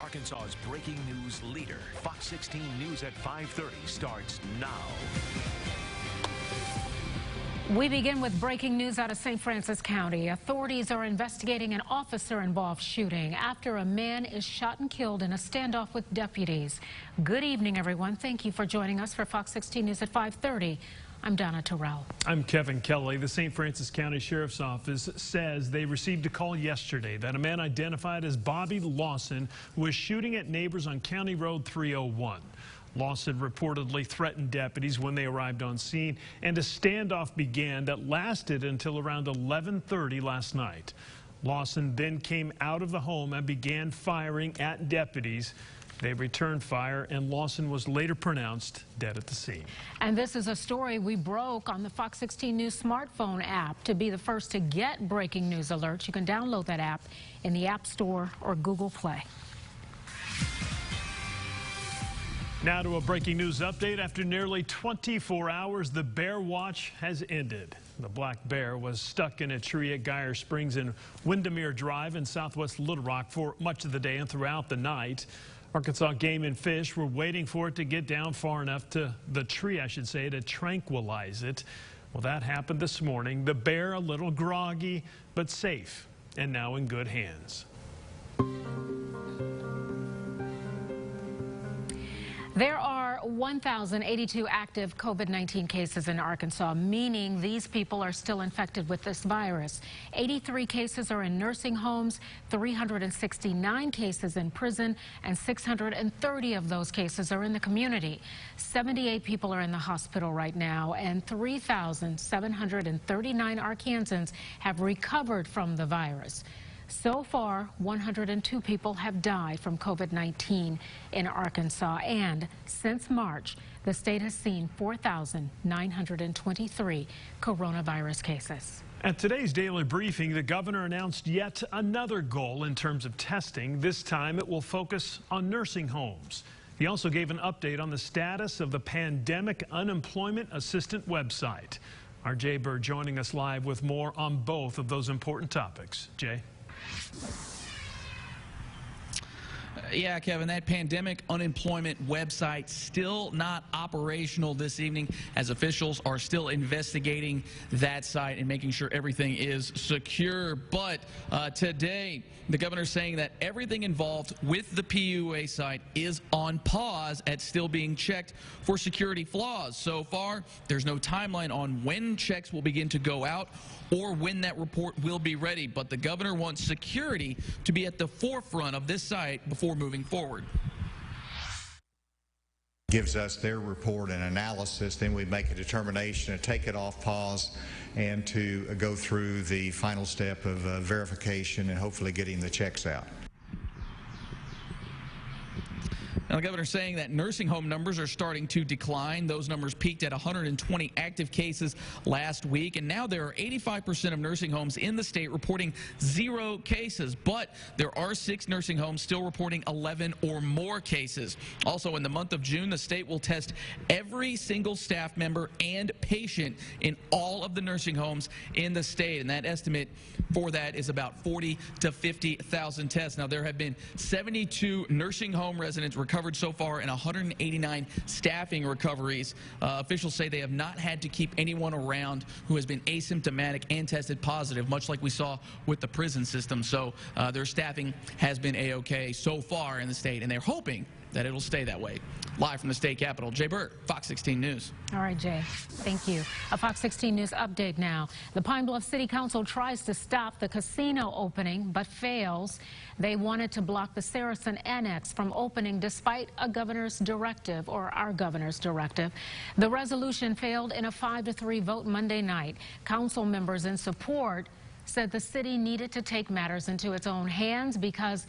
Arkansas's breaking news leader. Fox 16 News at 5:30 starts now. We begin with breaking news out of St. Francis County. Authorities are investigating an officer-involved shooting after a man is shot and killed in a standoff with deputies. Good evening, everyone. Thank you for joining us for Fox 16 News at 5:30. I'm Donna Terrell. I'm Kevin Kelly. The St. Francis County Sheriff's Office says they received a call yesterday that a man identified as Bobby Lawson was shooting at neighbors on County Road 301. Lawson reportedly threatened deputies when they arrived on scene, and a standoff began that lasted until around 11:30 last night. Lawson then came out of the home and began firing at deputies. They returned fire, and Lawson was later pronounced dead at the scene. And this is a story we broke on the Fox 16 News smartphone app. To be the first to get breaking news alerts, you can download that app in the App Store or Google Play. Now to a breaking news update. After nearly 24 hours, the bear watch has ended. The black bear was stuck in a tree at Geyer Springs and Windermere Drive in southwest Little Rock for much of the day and throughout the night. Arkansas Game and Fish were waiting for it to get down far enough to the tree, I should say, to tranquilize it. Well, that happened this morning. The bear a little groggy, but safe and now in good hands. There are 1,082 active COVID-19 cases in Arkansas, meaning these people are still infected with this virus. 83 cases are in nursing homes, 369 cases in prison, and 630 of those cases are in the community. 78 people are in the hospital right now, and 3,739 Arkansans have recovered from the virus. So far, 102 people have died from COVID-19 in Arkansas, and since March, the state has seen 4,923 coronavirus cases. At today's daily briefing, the governor announced yet another goal in terms of testing. This time, it will focus on nursing homes. He also gave an update on the status of the Pandemic Unemployment Assistant website. Our Jay Bird joining us live with more on both of those important topics. Jay? Yeah, Kevin, that pandemic unemployment website still not operational this evening as officials are still investigating that site and making sure everything is secure. But today, the governor's saying that everything involved with the PUA site is on pause at still being checked for security flaws. So far, there's no timeline on when checks will begin to go out or when that report will be ready. But the governor wants security to be at the forefront of this site before moving forward. Gives us their report and analysis, then we make a determination to take it off pause and to go through the final step of verification and hopefully getting the checks out. Now, the governor's saying that nursing home numbers are starting to decline. Those numbers peaked at 120 active cases last week, and now there are 85% of nursing homes in the state reporting 0 cases. But there are 6 nursing homes still reporting 11 or more cases. Also, in the month of June, the state will test every single staff member and patient in all of the nursing homes in the state, and that estimate for that is about 40 to 50,000 tests. Now, there have been 72 nursing home residents recovered so far and 189 staffing recoveries. Officials say they have not had to keep anyone around who has been asymptomatic and tested positive, much like we saw with the prison system. So their staffing has been A-OK so far in the state, and they're hoping that it'll stay that way. Live from the state capitol, Jay Burt, Fox 16 News. All right, Jay. Thank you. A Fox 16 News update now. The Pine Bluff City Council tries to stop the casino opening, but fails. They wanted to block the Saracen Annex from opening despite a governor's directive, or our governor's directive. The resolution failed in a 5-3 vote Monday night. Council members in support said the city needed to take matters into its own hands because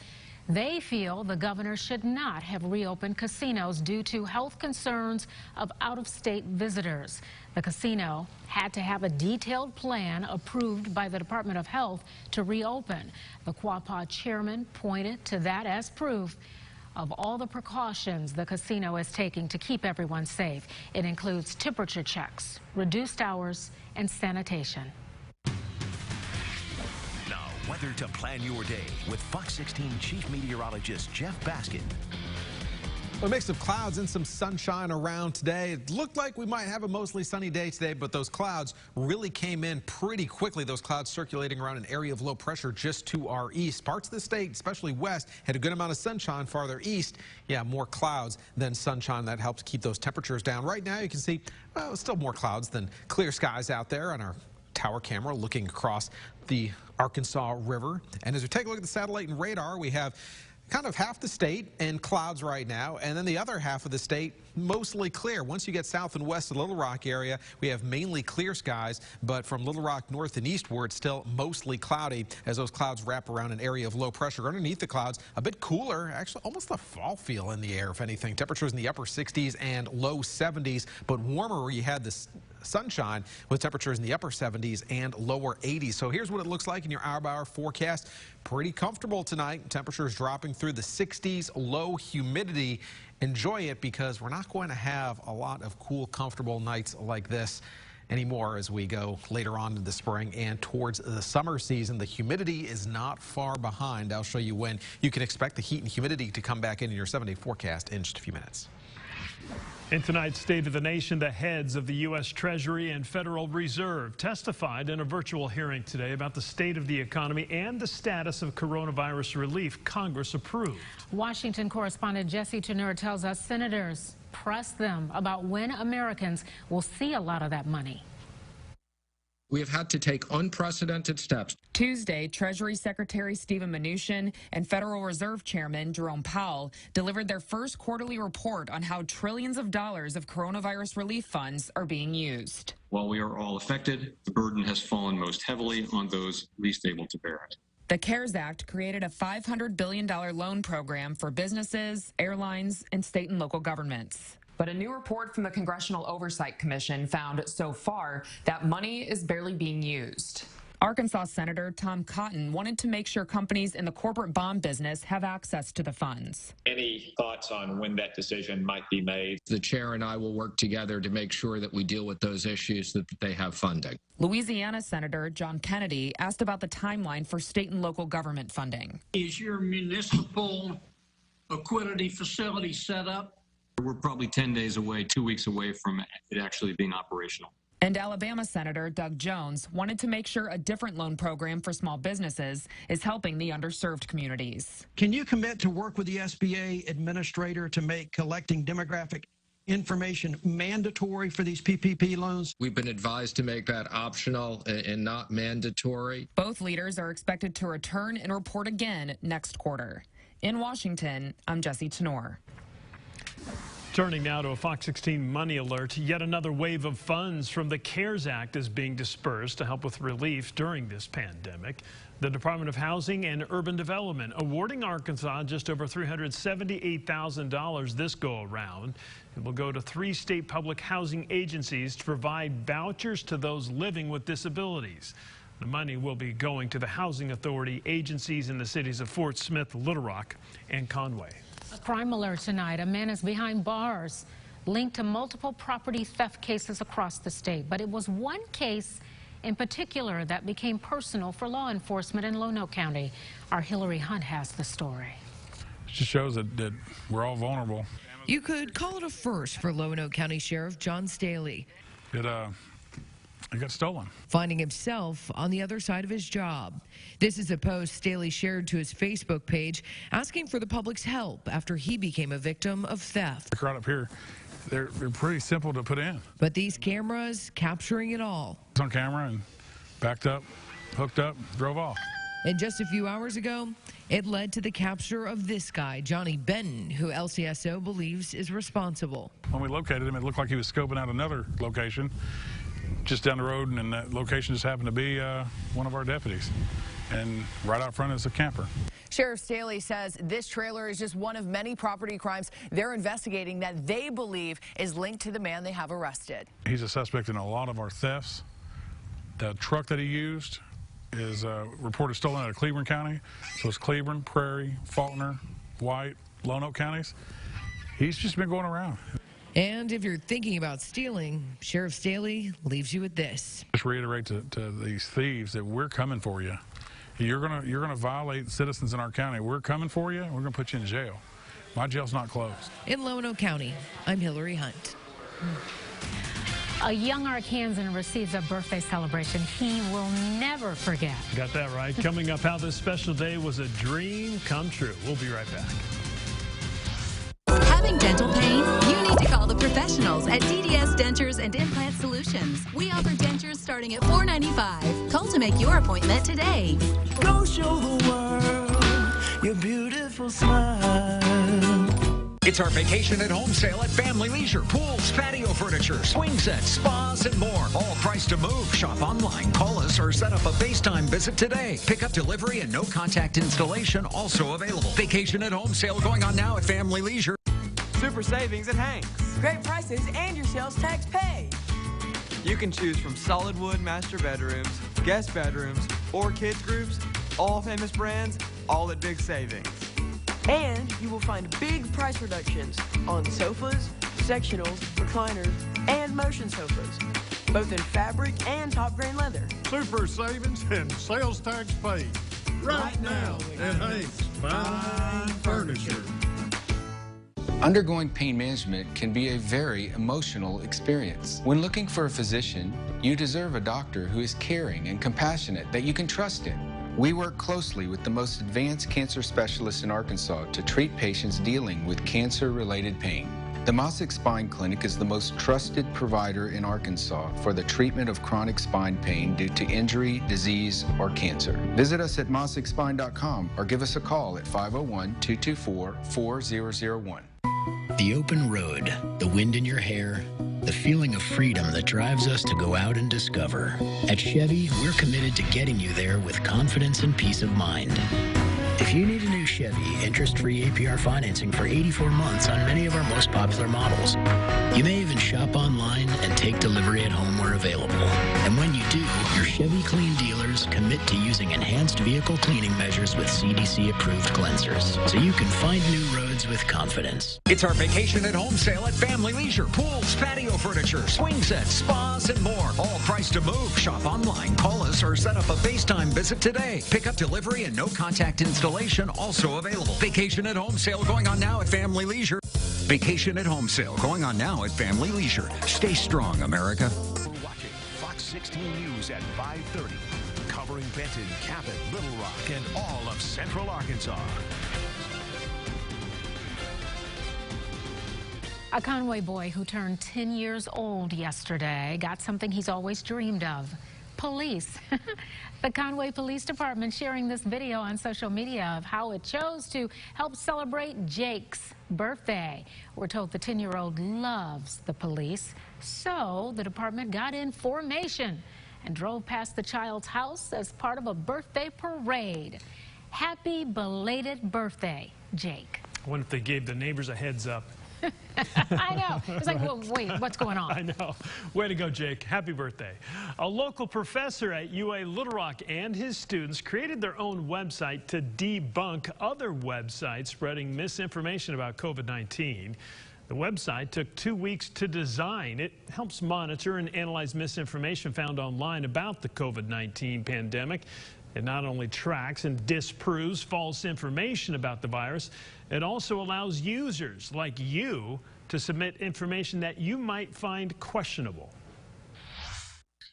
they feel the governor should not have reopened casinos due to health concerns of out-of-state visitors. The casino had to have a detailed plan approved by the Department of Health to reopen. The Quapaw chairman pointed to that as proof of all the precautions the casino is taking to keep everyone safe. It includes temperature checks, reduced hours, and sanitation. weather to plan your day with Fox 16 Chief Meteorologist Jeff Baskin. A mix of clouds and some sunshine around today. It looked like we might have a mostly sunny day today, but those clouds really came in pretty quickly. Those clouds circulating around an area of low pressure just to our east. Parts of the state, especially west, had a good amount of sunshine. Farther east, yeah, more clouds than sunshine. That helps keep those temperatures down. Right now, you can see, well, still more clouds than clear skies out there on our tower camera looking across the Arkansas River. And as we take a look at the satellite and radar, we have kind of half the state in clouds right now, and then the other half of the state mostly clear. Once you get south and west of the Little Rock area, we have mainly clear skies, but from Little Rock north and eastward, still mostly cloudy as those clouds wrap around an area of low pressure. Underneath the clouds, a bit cooler, actually almost a fall feel in the air, if anything. Temperatures in the upper 60s and low 70s, but warmer where you had this sunshine with temperatures in the upper 70s and lower 80s. So here's what it looks like in your hour-by-hour forecast. Pretty comfortable tonight. Temperatures dropping through the 60s, low humidity. Enjoy it because we're not going to have a lot of cool, comfortable nights like this anymore as we go later on in the spring and towards the summer season. The humidity is not far behind. I'll show you when you can expect the heat and humidity to come back in your 7-day forecast in just a few minutes. In tonight's State of the Nation, the heads of the U.S. Treasury and Federal Reserve testified in a virtual hearing today about the state of the economy and the status of coronavirus relief Congress approved. Washington correspondent Jesse Tenur tells us senators pressed them about when Americans will see a lot of that money. We have had to take unprecedented steps. Tuesday, Treasury Secretary Steven Mnuchin and Federal Reserve Chairman Jerome Powell delivered their first quarterly report on how trillions of dollars of coronavirus relief funds are being used. While we are all affected, the burden has fallen most heavily on those least able to bear it. The CARES Act created a $500 billion loan program for businesses, airlines, and state and local governments. But a new report from the Congressional Oversight Commission found so far that money is barely being used. Arkansas Senator Tom Cotton wanted to make sure companies in the corporate bond business have access to the funds. Any thoughts on when that decision might be made? The chair and I will work together to make sure that we deal with those issues, that they have funding. Louisiana Senator John Kennedy asked about the timeline for state and local government funding. Is your municipal liquidity facility set up? We're probably 10 days away, 2 weeks away from it actually being operational. And Alabama Senator Doug Jones wanted to make sure a different loan program for small businesses is helping the underserved communities. Can you commit to work with the SBA administrator to make collecting demographic information mandatory for these PPP loans? We've been advised to make that optional and not mandatory. Both leaders are expected to return and report again next quarter. In Washington, I'm Jesse Tenor. Turning now to a Fox 16 money alert. Yet another wave of funds from the CARES Act is being dispersed to help with relief during this pandemic. The Department of Housing and Urban Development awarding Arkansas just over $378,000 this go-around. It will go to 3 state public housing agencies to provide vouchers to those living with disabilities. The money will be going to the Housing Authority agencies in the cities of Fort Smith, Little Rock, and Conway. A crime alert tonight. A man is behind bars linked to multiple property theft cases across the state. But it was one case in particular that became personal for law enforcement in Lonoke County. Our Hillary Hunt has the story. It just shows that we're all vulnerable. You could call it a first for Lonoke County Sheriff John Staley. It got stolen. Finding himself on the other side of his job. This is a post Staley shared to his Facebook page asking for the public's help after he became a victim of theft. Right up here, they're pretty simple to put in. But these cameras capturing it all. It's on camera and backed up, hooked up, drove off. And just a few hours ago, it led to the capture of this guy, Johnny Benton, who LCSO believes is responsible. When we located him, it looked like he was scoping out another location just down the road, and that location just happened to be one of our deputies. And right out front is a camper. Sheriff Staley says this trailer is just one of many property crimes they're investigating that they believe is linked to the man they have arrested. He's a suspect in a lot of our thefts. The truck that he used is reported stolen out of Cleveland County. So it's Cleveland, Prairie, Faulkner, White, Lonoke counties. He's just been going around. And if you're thinking about stealing, Sheriff Staley leaves you with this. Just reiterate to these thieves that we're coming for you. You're gonna violate citizens in our county. We're coming for you. We're gonna put you in jail. My jail's not closed. In Lonoke County, I'm Hillary Hunt. A young Arkansan receives a birthday celebration he will never forget. Got that right. Coming up, how this special day was a dream come true. We'll be right back. Having dental pain? You need to call the professionals at DDS Dentures and Implant Solutions. We offer dentures starting at $4.95. Call to make your appointment today. Go show the world your beautiful smile. It's our vacation at home sale at Family Leisure. Pools, patio furniture, swing sets, spas, and more. All priced to move. Shop online, call us, or set up a FaceTime visit today. Pick up delivery and no contact installation also available. Vacation at home sale going on now at Family Leisure. Super savings at Hanks. Great prices and your sales tax paid. You can choose from solid wood master bedrooms, guest bedrooms, or kids groups. All famous brands, all at big savings. And you will find big price reductions on sofas, sectionals, recliners, and motion sofas, both in fabric and top grain leather. Super savings and sales tax paid. Right now at Hanks Fine Furniture. Undergoing pain management can be a very emotional experience. When looking for a physician, you deserve a doctor who is caring and compassionate that you can trust in. We work closely with the most advanced cancer specialists in Arkansas to treat patients dealing with cancer-related pain. The Mossick Spine Clinic is the most trusted provider in Arkansas for the treatment of chronic spine pain due to injury, disease, or cancer. Visit us at mossickspine.com or give us a call at 501-224-4001. The open road, the wind in your hair, the feeling of freedom that drives us to go out and discover. At Chevy, we're committed to getting you there with confidence and peace of mind. If you need a new Chevy, interest-free APR financing for 84 months on many of our most popular models. You may even shop online and take delivery at home where available. And when you do, your Chevy Clean dealers commit to using enhanced vehicle cleaning measures with CDC-approved cleansers, so you can find new roads with confidence. It's our vacation at home sale at Family Leisure. Pools, patio furniture, swing sets, spas, and more. All priced to move. Shop online, call us, or set up a FaceTime visit today. Pick up delivery and no contact installation also available. Vacation at home sale going on now at Family Leisure. Vacation at home sale going on now at Family Leisure. Stay strong, America. We're watching Fox 16 News at 5:30, covering Benton, Cabot, Little Rock, and all of Central Arkansas. A Conway boy who turned 10 years old yesterday got something he's always dreamed of. Police. The Conway Police Department sharing this video on social media of how it chose to help celebrate Jake's birthday. We're told the 10-year-old loves the police, so the department got in formation and drove past the child's house as part of a birthday parade. Happy belated birthday, Jake. I wonder if they gave the neighbors a heads up. I know. It's like, well, wait, what's going on? I know. Way to go, Jake. Happy birthday. A local professor at UA Little Rock and his students created their own website to debunk other websites spreading misinformation about COVID-19. The website took 2 weeks to design. It helps monitor and analyze misinformation found online about the COVID-19 pandemic. It not only tracks and disproves false information about the virus, it also allows users like you to submit information that you might find questionable.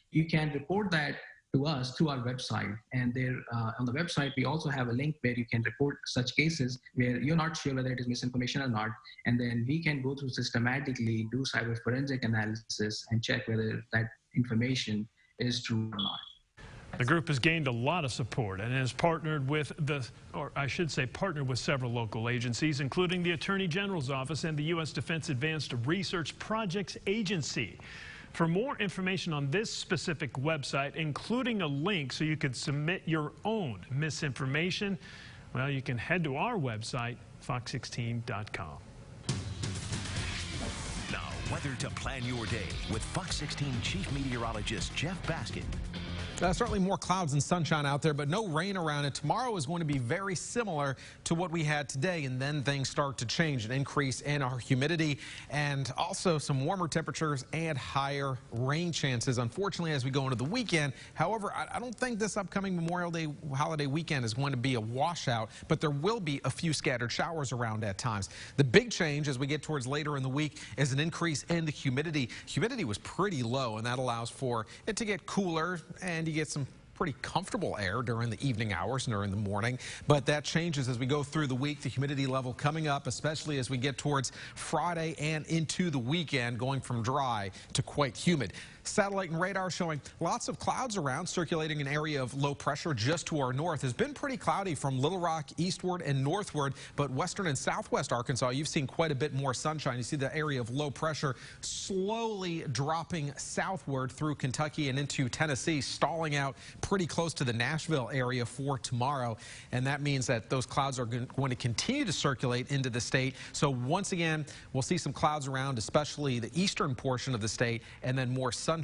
You can report that to us through our website, and there on the website we also have a link where you can report such cases where you're not sure whether it is misinformation or not, and then we can go through systematically, do cyber forensic analysis, and check whether that information is true or not. The group has gained a lot of support and has partnered with partnered with several local agencies, including the Attorney General's Office and the U.S. Defense Advanced Research Projects Agency. For more information on this specific website, including a link so you could submit your own misinformation, well, you can head to our website, fox16.com. Now, weather to plan your day with Fox 16 Chief Meteorologist Jeff Baskin. Certainly more clouds and sunshine out there, but no rain around it. Tomorrow is going to be very similar to what we had today, and then things start to change, an increase in our humidity and also some warmer temperatures and higher rain chances, unfortunately, as we go into the weekend. However, I don't think this upcoming Memorial Day holiday weekend is going to be a washout, but there will be a few scattered showers around at times. The big change as we get towards later in the week is an increase in the humidity. Humidity was pretty low, and that allows for it to get cooler, and you get some pretty comfortable air during the evening hours and during the morning, but that changes as we go through the week. The humidity level coming up, especially as we get towards Friday and into the weekend, going from dry to quite humid. Satellite and radar showing lots of clouds around, circulating an area of low pressure just to our north. Has been pretty cloudy from Little Rock eastward and northward, but western and southwest Arkansas, you've seen quite a bit more sunshine. You see the area of low pressure slowly dropping southward through Kentucky and into Tennessee, stalling out pretty close to the Nashville area for tomorrow, and that means that those clouds are going to continue to circulate into the state. So once again, we'll see some clouds around, especially the eastern portion of the state, and then more sunshine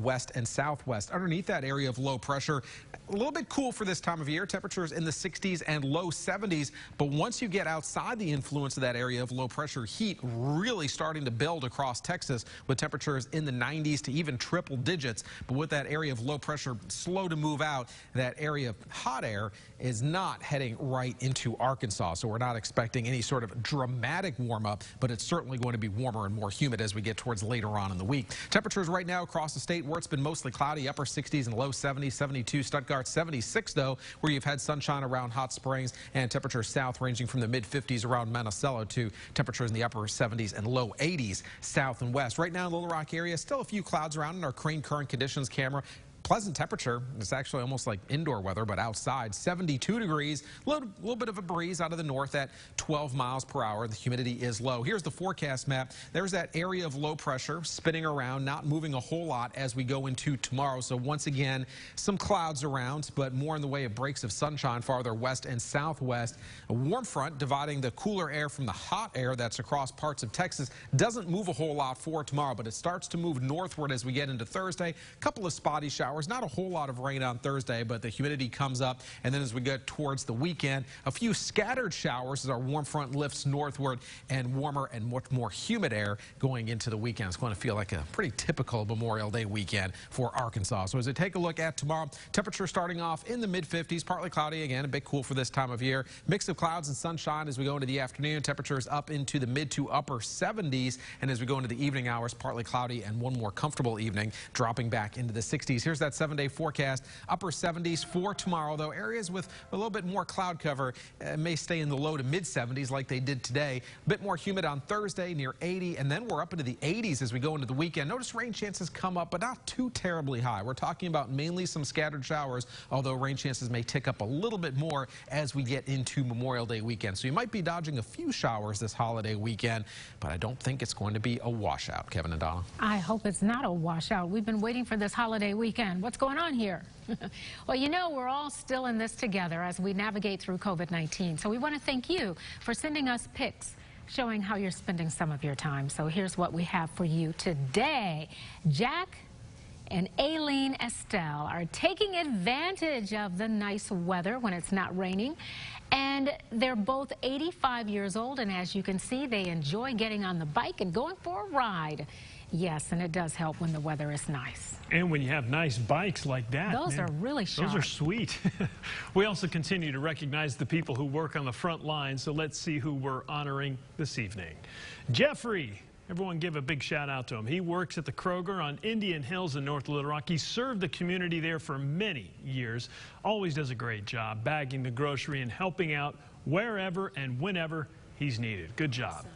west and southwest. Underneath that area of low pressure, a little bit cool for this time of year. Temperatures in the 60s and low 70s, but once you get outside the influence of that area of low pressure, heat really starting to build across Texas with temperatures in the 90s to even triple digits. But with that area of low pressure slow to move out, that area of hot air is not heading right into Arkansas. So we're not expecting any sort of dramatic warm up, but it's certainly going to be warmer and more humid as we get towards later on in the week. Temperatures right now across the state where it's been mostly cloudy, upper 60s and low 70s, 72 Stuttgart, 76 though, where you've had sunshine around Hot Springs, and temperatures south ranging from the mid 50s around Monticello to temperatures in the upper 70s and low 80s south and west. Right now in the Little Rock area, still a few clouds around in our Crane current conditions camera. Pleasant temperature. It's actually almost like indoor weather, but outside, 72 degrees. A little bit of a breeze out of the north at 12 miles per hour. The humidity is low. Here's the forecast map. There's that area of low pressure spinning around, not moving a whole lot as we go into tomorrow. So once again, some clouds around, but more in the way of breaks of sunshine farther west and southwest. A warm front dividing the cooler air from the hot air that's across parts of Texas doesn't move a whole lot for tomorrow, but it starts to move northward as we get into Thursday. A couple of spotty showers. Not a whole lot of rain on Thursday, but the humidity comes up, and then as we get towards the weekend, a few scattered showers as our warm front lifts northward, and warmer and much more humid air going into the weekend. It's going to feel like a pretty typical Memorial Day weekend for Arkansas. So as we take a look at tomorrow, temperature starting off in the mid-50s, partly cloudy again, a bit cool for this time of year. Mix of clouds and sunshine as we go into the afternoon. Temperatures up into the mid to upper 70s, and as we go into the evening hours, partly cloudy and one more comfortable evening, dropping back into the 60s. Here's that 7-day forecast. Upper 70s for tomorrow, though areas with a little bit more cloud cover may stay in the low to mid 70s like they did today. A bit more humid on Thursday, near 80, and then we're up into the 80s as we go into the weekend. Notice rain chances come up, but not too terribly high. We're talking about mainly some scattered showers, although rain chances may tick up a little bit more as we get into Memorial Day weekend. So you might be dodging a few showers this holiday weekend, but I don't think it's going to be a washout. Kevin and Donna. I hope it's not a washout. We've been waiting for this holiday weekend. What's going on here? Well, you know, we're all still in this together as we navigate through COVID-19. So we want to thank you for sending us pics showing how you're spending some of your time. So here's what we have for you today. Jack and Aileen Estelle are taking advantage of the nice weather when it's not raining. And they're both 85 years old, and as you can see, they enjoy getting on the bike and going for a ride. Yes, and it does help when the weather is nice. And when you have nice bikes like that. Those are really sharp. Those are sweet. We also continue to recognize the people who work on the front lines, so let's see who we're honoring this evening. Jeffrey. Everyone give a big shout out to him. He works at the Kroger on Indian Hills in North Little Rock. He served the community there for many years. Always does a great job bagging the grocery and helping out wherever and whenever he's needed. Good job.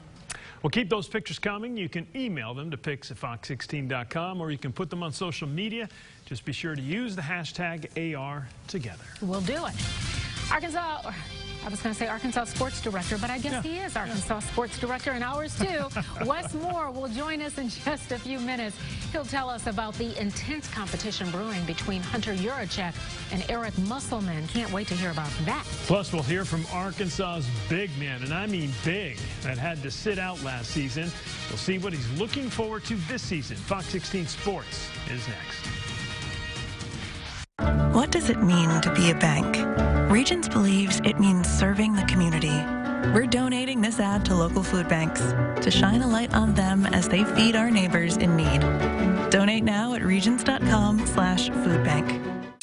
Well, keep those pictures coming. You can email them to pics@fox16.com, or you can put them on social media. Just be sure to use the hashtag ARTogether. We'll do it. I was going to say Arkansas Sports Director, but I guess he is Arkansas Sports Director and ours too. Wes Moore will join us in just a few minutes. He'll tell us about the intense competition brewing between Hunter Yurachek and Eric Musselman. Can't wait to hear about that. Plus, we'll hear from Arkansas's big man, and I mean big, that had to sit out last season. We'll see what he's looking forward to this season. Fox 16 Sports is next. What does it mean to be a bank? Regions believes it means serving the community. We're donating this ad to local food banks to shine a light on them as they feed our neighbors in need. Donate now at regions.com/foodbank.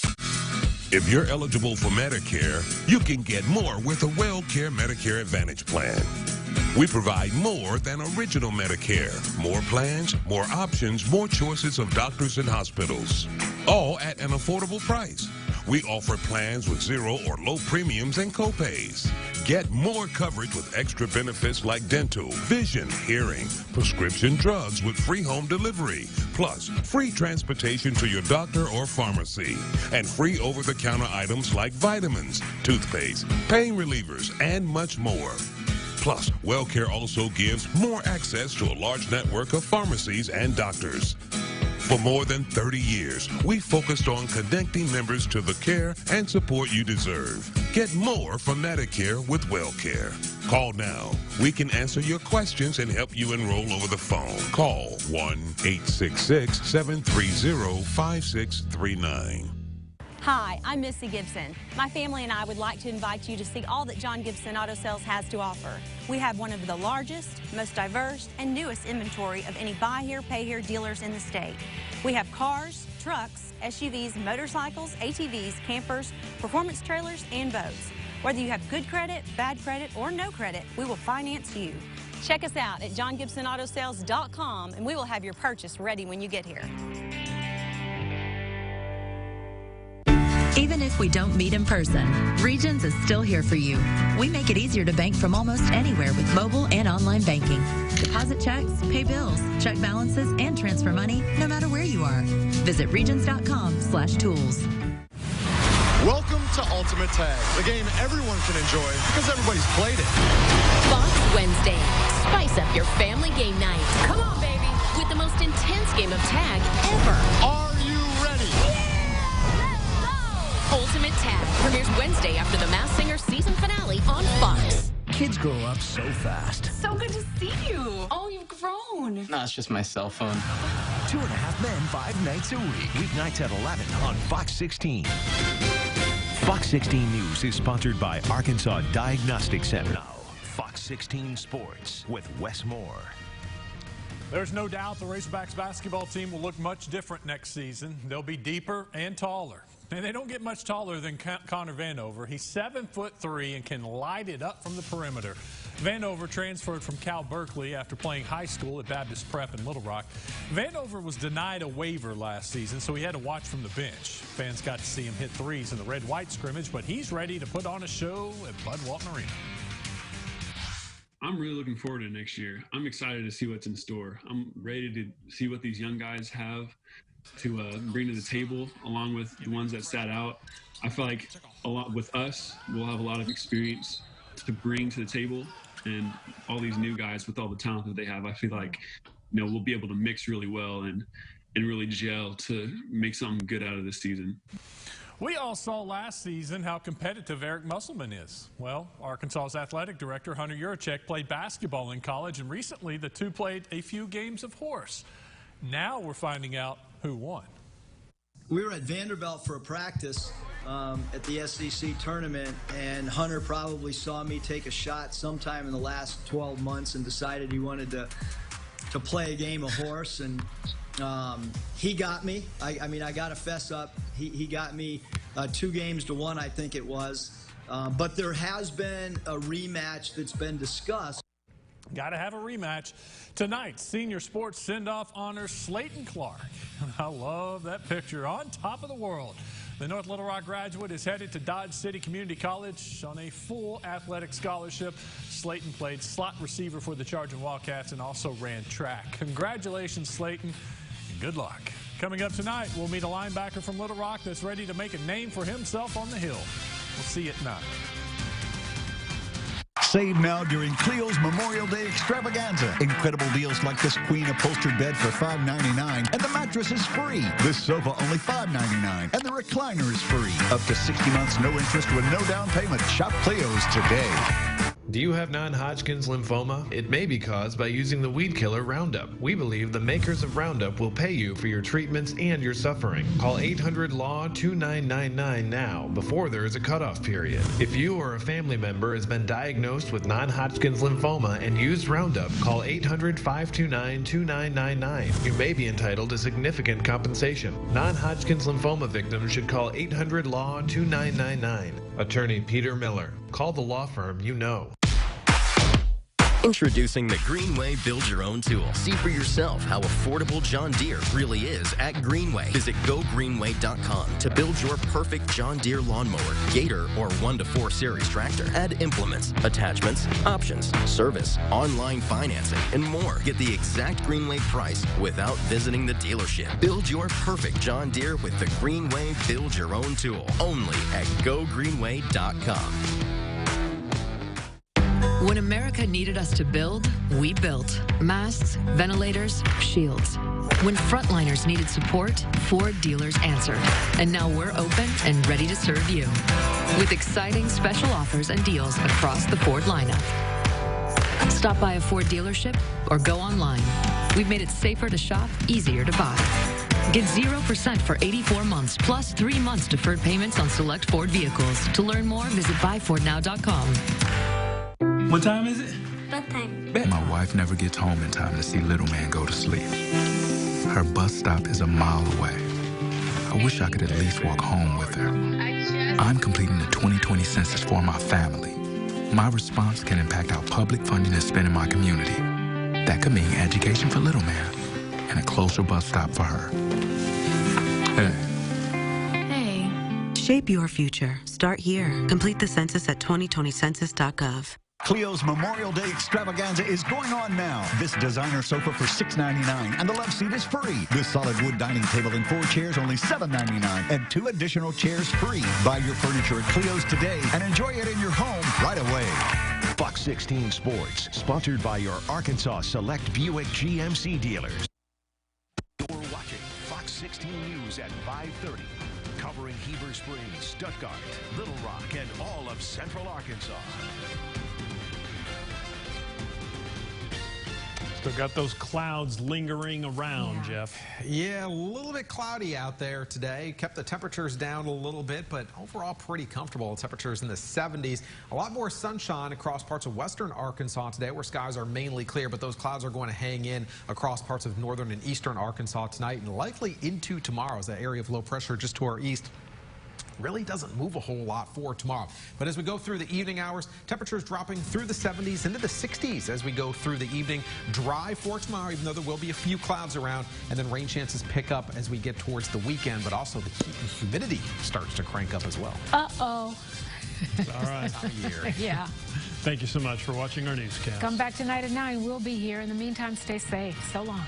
If you're eligible for Medicare, you can get more with a WellCare Medicare Advantage plan. We provide more than original Medicare. More plans, more options, more choices of doctors and hospitals. All at an affordable price. We offer plans with zero or low premiums and copays. Get more coverage with extra benefits like dental, vision, hearing, prescription drugs with free home delivery, plus free transportation to your doctor or pharmacy, and free over-the-counter items like vitamins, toothpaste, pain relievers, and much more. Plus, WellCare also gives more access to a large network of pharmacies and doctors. For more than 30 years, we focused on connecting members to the care and support you deserve. Get more from Medicare with WellCare. Call now. We can answer your questions and help you enroll over the phone. Call 1-866-730-5639. Hi, I'm Missy Gibson. My family and I would like to invite you to see all that John Gibson Auto Sales has to offer. We have one of the largest, most diverse, and newest inventory of any buy here, pay here dealers in the state. We have cars, trucks, SUVs, motorcycles, ATVs, campers, performance trailers, and boats. Whether you have good credit, bad credit, or no credit, we will finance you. Check us out at johngibsonautosales.com and we will have your purchase ready when you get here. Even if we don't meet in person, Regions is still here for you. We make it easier to bank from almost anywhere with mobile and online banking. Deposit checks, pay bills, check balances, and transfer money no matter where you are. Visit regions.com/tools. Welcome to Ultimate Tag, the game everyone can enjoy because everybody's played it. Fox Wednesday. Spice up your family game night. Come on, baby. With the most intense game of tag ever. Are you ready? Ultimate Tag premieres Wednesday after the Masked Singer season finale on Fox. Kids grow up so fast. So good to see you. Oh, you've grown. No, it's just my cell phone. 2.5 Men, 5 nights a week. Weeknights at 11 on Fox 16. Fox 16 News is sponsored by Arkansas Diagnostic Center. Now, Fox 16 Sports with Wes Moore. There's no doubt the Razorbacks basketball team will look much different next season. They'll be deeper and taller. And they don't get much taller than Connor Vanover. He's 7'3" and can light it up from the perimeter. Vanover transferred from Cal Berkeley after playing high school at Baptist Prep in Little Rock. Vanover was denied a waiver last season, so he had to watch from the bench. Fans got to see him hit threes in the red-white scrimmage, but he's ready to put on a show at Bud Walton Arena. I'm really looking forward to next year. I'm excited to see what's in store. I'm ready to see what these young guys have to bring to the table, along with the ones that sat out. I feel like a lot with us, we'll have a lot of experience to bring to the table, and all these new guys with all the talent that they have, I feel like, you know, we'll be able to mix really well and really gel to make something good out of this season. We all saw last season how competitive Eric Musselman is. Well, Arkansas's athletic director, Hunter Yurachek, played basketball in college, and recently the two played a few games of horse. Now we're finding out who won. We were at Vanderbilt for a practice at the SEC tournament, and Hunter probably saw me take a shot sometime in the last 12 months and decided he wanted to play a game of horse, and he got me. I mean, I got to fess up. He got me 2 games to 1, I think it was. But there has been a rematch that's been discussed. Got to have a rematch. Tonight, senior sports send-off honors Slayton Clark. I love that picture. On top of the world. The North Little Rock graduate is headed to Dodge City Community College on a full athletic scholarship. Slayton played slot receiver for the Charging Wildcats and also ran track. Congratulations, Slayton, and good luck. Coming up tonight, we'll meet a linebacker from Little Rock that's ready to make a name for himself on the Hill. We'll see you at 9. Save now during Clio's Memorial Day Extravaganza. Incredible deals like this queen upholstered bed for $5.99, and the mattress is free. This sofa only $5.99, and the recliner is free. Up to 60 months, no interest with no down payment. Shop Clio's today. Do you have non-Hodgkin's lymphoma? It may be caused by using the weed killer Roundup. We believe the makers of Roundup will pay you for your treatments and your suffering. Call 800-LAW-2999 now, before there is a cutoff period. If you or a family member has been diagnosed with non-Hodgkin's lymphoma and used Roundup, call 800-529-2999. You may be entitled to significant compensation. Non-Hodgkin's lymphoma victims should call 800-LAW-2999. Attorney Peter Miller. Call the law firm you know. Introducing the Greenway Build Your Own tool. See for yourself how affordable John Deere really is at Greenway. Visit gogreenway.com to build your perfect John Deere lawnmower, Gator, or 1-4 Series tractor. Add implements, attachments, options, service, online financing, and more. Get the exact Greenway price without visiting the dealership. Build your perfect John Deere with the Greenway Build Your Own tool. Only at gogreenway.com. When America needed us to build, we built. Masks, ventilators, shields. When frontliners needed support, Ford dealers answered. And now we're open and ready to serve you. With exciting special offers and deals across the Ford lineup. Stop by a Ford dealership or go online. We've made it safer to shop, easier to buy. Get 0% for 84 months, plus 3 months deferred payments on select Ford vehicles. To learn more, visit buyfordnow.com. What time is it? Bedtime. My wife never gets home in time to see little man go to sleep. Her bus stop is a mile away. I wish I could at least walk home with her. I'm completing the 2020 census for my family. My response can impact how public funding is spent in my community. That could mean education for little man and a closer bus stop for her. Hey. Hey. Shape your future. Start here. Complete the census at 2020census.gov. Cleo's Memorial Day extravaganza is going on now. This designer sofa for $6.99 and the love seat is free. This solid wood dining table and 4 chairs only $7.99 and 2 additional chairs free. Buy your furniture at Cleo's today and enjoy it in your home right away. Fox 16 Sports, sponsored by your Arkansas Select Buick GMC dealers. You're watching Fox 16 News at 5:30, covering Heber Springs, Stuttgart, Little Rock, and all of Central Arkansas. Still got those clouds lingering around, Jeff. Yeah, a little bit cloudy out there today. Kept the temperatures down a little bit, but overall pretty comfortable. Temperatures in the 70s. A lot more sunshine across parts of western Arkansas today, where skies are mainly clear, but those clouds are going to hang in across parts of northern and eastern Arkansas tonight and likely into tomorrow as that area of low pressure just to our east really doesn't move a whole lot for tomorrow. But as we go through the evening hours, temperatures dropping through the 70s into the 60s as we go through the evening. Dry for tomorrow, even though there will be a few clouds around, and then rain chances pick up as we get towards the weekend, but also the heat and humidity starts to crank up as well. Uh-oh. All right. Yeah. Thank you so much for watching our newscast. Come back tonight at 9. We'll be here. In the meantime, stay safe. So long.